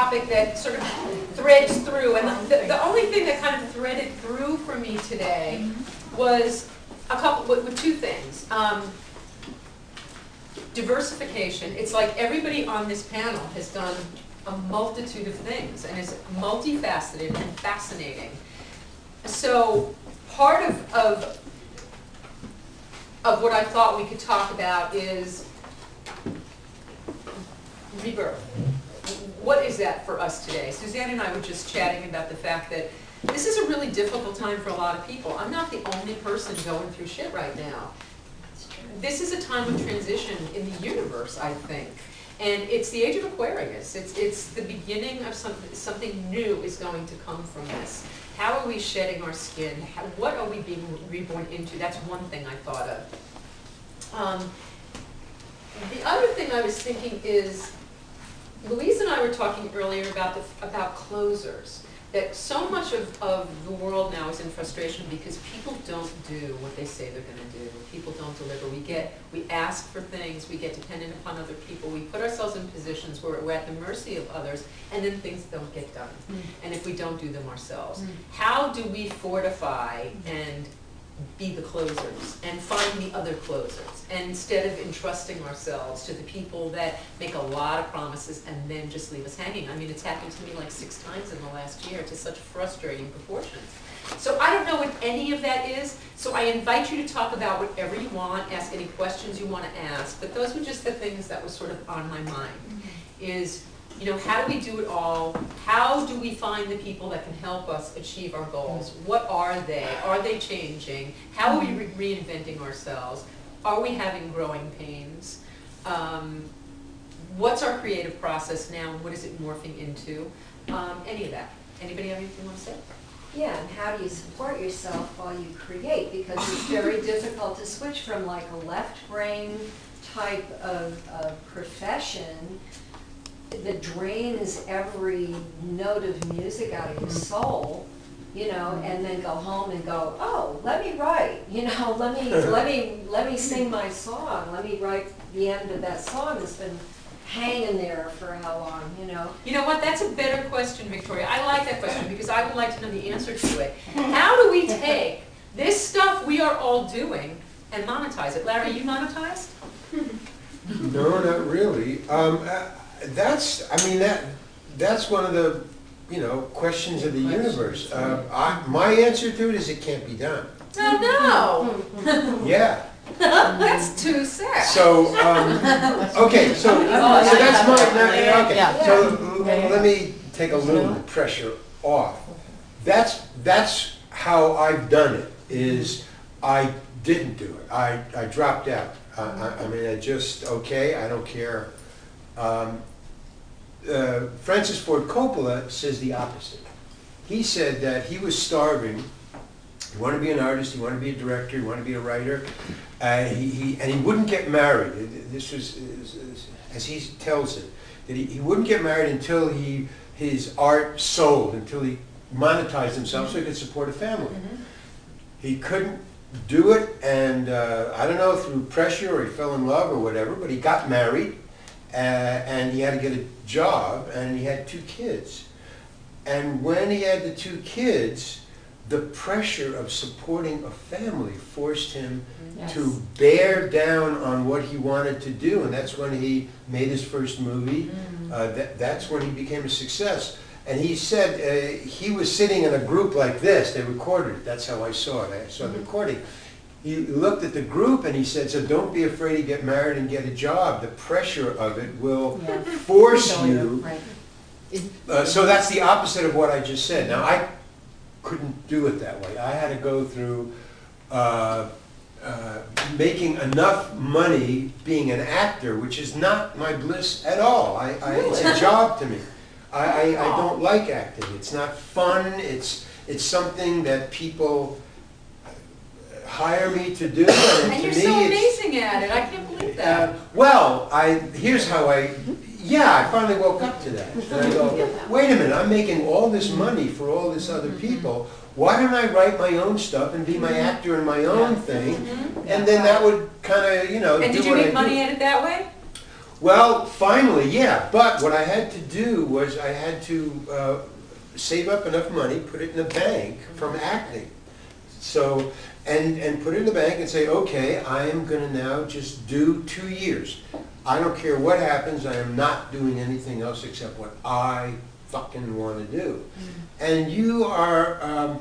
topic that sort of threads through, and the only thing that kind of threaded through for me today was a couple, with two things. Diversification. It's like everybody on this panel has done a multitude of things and is multifaceted and fascinating. So part of what I thought we could talk about is rebirth. What is that for us today? Suzanne and I were just chatting about the fact that this is a really difficult time for a lot of people. I'm not the only person going through shit right now. This is a time of transition in the universe, I think. And it's the age of Aquarius. It's the beginning of something new is going to come from this. How are we shedding our skin? What are we being reborn into? That's one thing I thought of. The other thing I was thinking is, Louise and I were talking earlier about closers. That so much of the world now is in frustration because people don't do what they say they're going to do. People don't deliver. We ask for things. We get dependent upon other people. We put ourselves in positions where we're at the mercy of others, and then things don't get done. And if we don't do them ourselves, how do we fortify and be the closers and find the other closers, and instead of entrusting ourselves to the people that make a lot of promises and then just leave us hanging? I mean, it's happened to me like 6 times in the last year to such frustrating proportions. So I don't know what any of that is, so I invite you to talk about whatever you want, ask any questions you want to ask, but those were just the things that was sort of on my mind, is, you know, how do we do it all? How do we find the people that can help us achieve our goals? What are they? Are they changing? How are we reinventing ourselves? Are we having growing pains? What's our creative process now, and what is it morphing into? Any of that. Anybody have anything you want to say? Yeah, and how do you support yourself while you create? Because it's very difficult to switch from like a left brain type of profession that drains every note of music out of your soul, you know, and then go home and go, oh, let me write, you know, let me sing my song, let me write the end of that song that's been hanging there for how long, you know? You know what, that's a better question, Victoria. I like that question because I would like to know the answer to it. How do we take this stuff we are all doing and monetize it? Larry, you monetized? No, not really. That's one of the, you know, questions of the universe. My answer to it is it can't be done. Oh, no. Yeah. That's too sad. So, okay, so that's my, okay, so let me take a little pressure off. That's how I've done it, is I didn't do it. I dropped out. I mean, I just, okay, I don't care. Francis Ford Coppola says the opposite. He said that he was starving. He wanted to be an artist, he wanted to be a director, he wanted to be a writer, and he wouldn't get married. This was, as he tells it, that he wouldn't get married until his art sold, until he monetized himself so he could support a family. He couldn't do it, and I don't know, through pressure or he fell in love or whatever, but he got married, and he had to get a job, and he had 2 kids. And when he had the 2 kids, the pressure of supporting a family forced him to bear down on what he wanted to do, and that's when he made his first movie. That's when he became a success. And he said he was sitting in a group like this. They recorded it. That's how I saw it. I saw the recording. He looked at the group and he said, so don't be afraid to get married and get a job. The pressure of it will force you. So that's the opposite of what I just said. Now, I couldn't do it that way. I had to go through making enough money being an actor, which is not my bliss at all. It's a job to me. I don't like acting. It's not fun. It's something that people hire me to do. And you're so amazing at it. I can't believe that. Well, here's how I finally woke up to that. And I go, wait a minute, I'm making all this money for all this other people. Why don't I write my own stuff and be my actor in my own thing? And then that would kind of, you know, and did you make money at it that way? Well, finally, yeah, but what I had to do was I had to save up enough money, put it in the bank from acting. So, and put it in the bank and say, okay, I am gonna now just do 2 years. I don't care what happens, I am not doing anything else except what I fucking wanna do. And you are,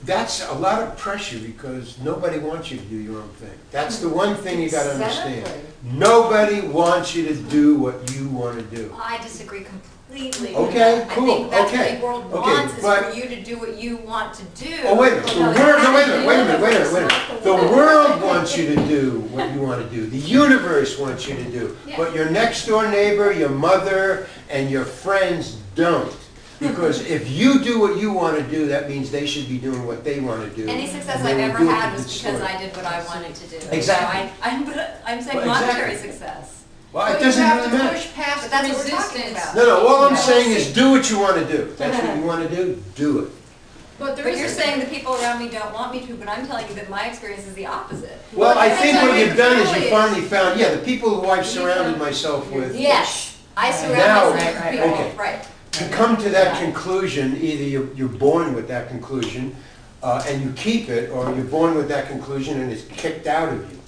that's a lot of pressure because nobody wants you to do your own thing. That's the one thing you gotta understand. Exactly. Nobody wants you to do what you wanna do. I disagree completely. Okay, cool, I think that's okay, what the world okay, wants, is but- for you to do what you want to do. Oh, wait a minute, No, no, wait a the minute. universe, The not world wants you to do what you want to do. The universe wants you to do. Yeah. But your next door neighbor, your mother, and your friends don't. Because if you do what you want to do, that means they should be doing what they want to do. Any success And they I've will ever do it had to was because destroy. I did what I wanted to do. Exactly. So I'm saying Well, monetary exactly. success. Well, But it you doesn't have really to matter. push past But the that's what we're talking resistance. about. No, all I'm Yeah. saying is do what you want to do. That's what you want to do it. But there But is you're a- saying the people around me don't want me to, but I'm telling you that my experience is the opposite. Well, I it think depends on what you've done is really you finally found, yeah, the people who I've surrounded myself with. Yes, I Now- surround myself with people, okay. right. To come to that conclusion, either you're born with that conclusion and you keep it, or you're born with that conclusion and it's kicked out of you.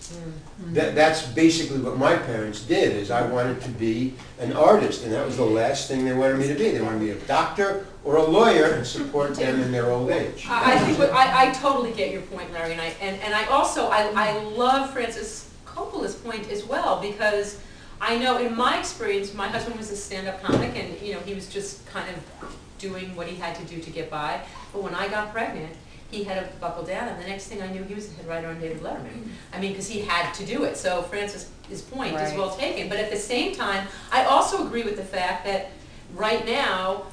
That's basically what my parents did, is I wanted to be an artist, and that was the last thing they wanted me to be. They wanted me to be a doctor or a lawyer and support them in their old age. I think, I totally get your point, Larry, and I also, I love Francis Coppola's point as well, because I know in my experience, my husband was a stand-up comic, and, you know, he was just kind of doing what he had to do to get by, but when I got pregnant, he had to buckle down, and the next thing I knew, he was the head writer on David Letterman. I mean, because he had to do it, so Francis' point is Right. well taken, but at the same time, I also agree with the fact that right now,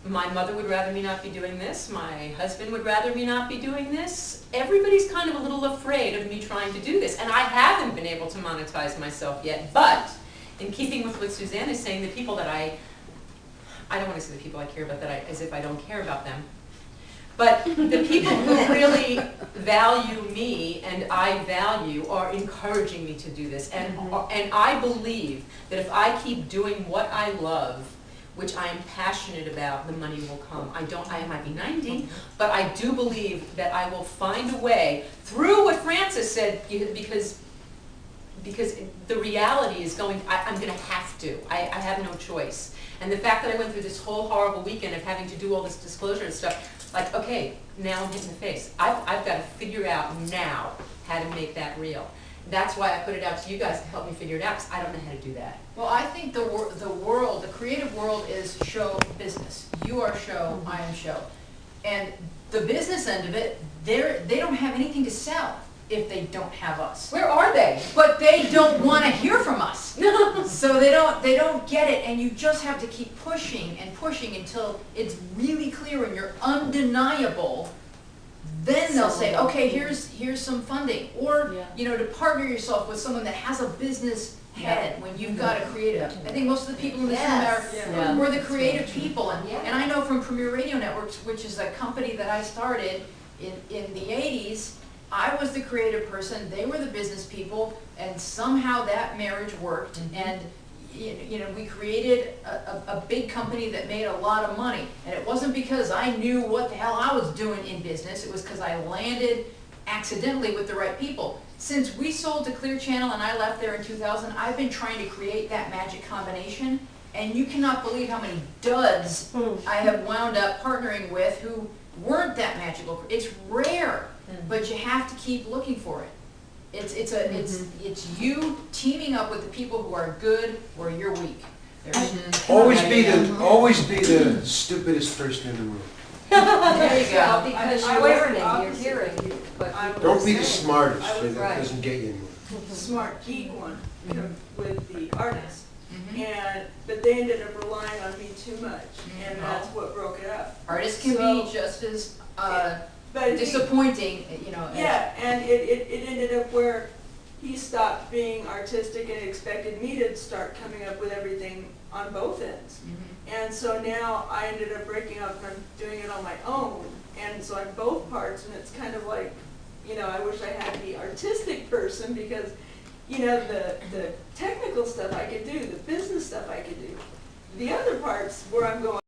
my mother would rather me not be doing this, my husband would rather me not be doing this. Everybody's kind of a little afraid of me trying to do this, and I haven't been able to monetize myself yet, but in keeping with what Suzanne is saying, the people that I don't want to say the people I care about, as if I don't care about them, but the people who really value me and I value are encouraging me to do this, and I believe that if I keep doing what I love, which I am passionate about, the money will come. I might be 90, but I do believe that I will find a way through what Francis said, because the reality is I'm going to have to. I have no choice. And the fact that I went through this whole horrible weekend of having to do all this disclosure and stuff, like, okay, now I'm hit in the face. I've got to figure out now how to make that real. That's why I put it out to you guys to help me figure it out, because I don't know how to do that. Well, I think the world, the creative world is show business. You are show, I am show. And the business end of it, they don't have anything to sell if they don't have us. Where are they? But they don't want to hear from us. So they don't get it, and you just have to keep pushing and pushing until it's really clear and you're undeniable. Then they'll say, okay, here's some funding, or you know, to partner yourself with someone that has a business head when you've got a creative. I think most of the people in this room Yes. we're the creative people, and Yeah. I know from Premier Radio Networks, which is a company that I started in the 80s. I was the creative person, they were the business people, and somehow that marriage worked, and you know, we created a big company that made a lot of money. And it wasn't because I knew what the hell I was doing in business, it was because I landed accidentally with the right people. Since we sold to Clear Channel and I left there in 2000, I've been trying to create that magic combination, and you cannot believe how many duds I have wound up partnering with who weren't that magical. It's rare, but you have to keep looking for it. It's you teaming up with the people who are good where you're weak. Always be the stupidest person in the room. There you Well, go, because I you're was learning, the you're opposite. hearing, but I people Don't be the say- smartest, I was that right. doesn't get you anywhere. smart geek one with the artists. Mhm. But they ended up relying on me too much, and that's what broke it up. Artists can So- be just as But he- disappointing, you know. as- yeah, and it ended up where he stopped being artistic and expected me to start coming up with everything on both ends. Mhm. And so now I ended up breaking up and I'm doing it on my own. And so I'm both parts, and it's kind of like, you know, I wish I had the artistic person, because you know, the technical stuff I could do, the business stuff I could do. The other parts where I'm going,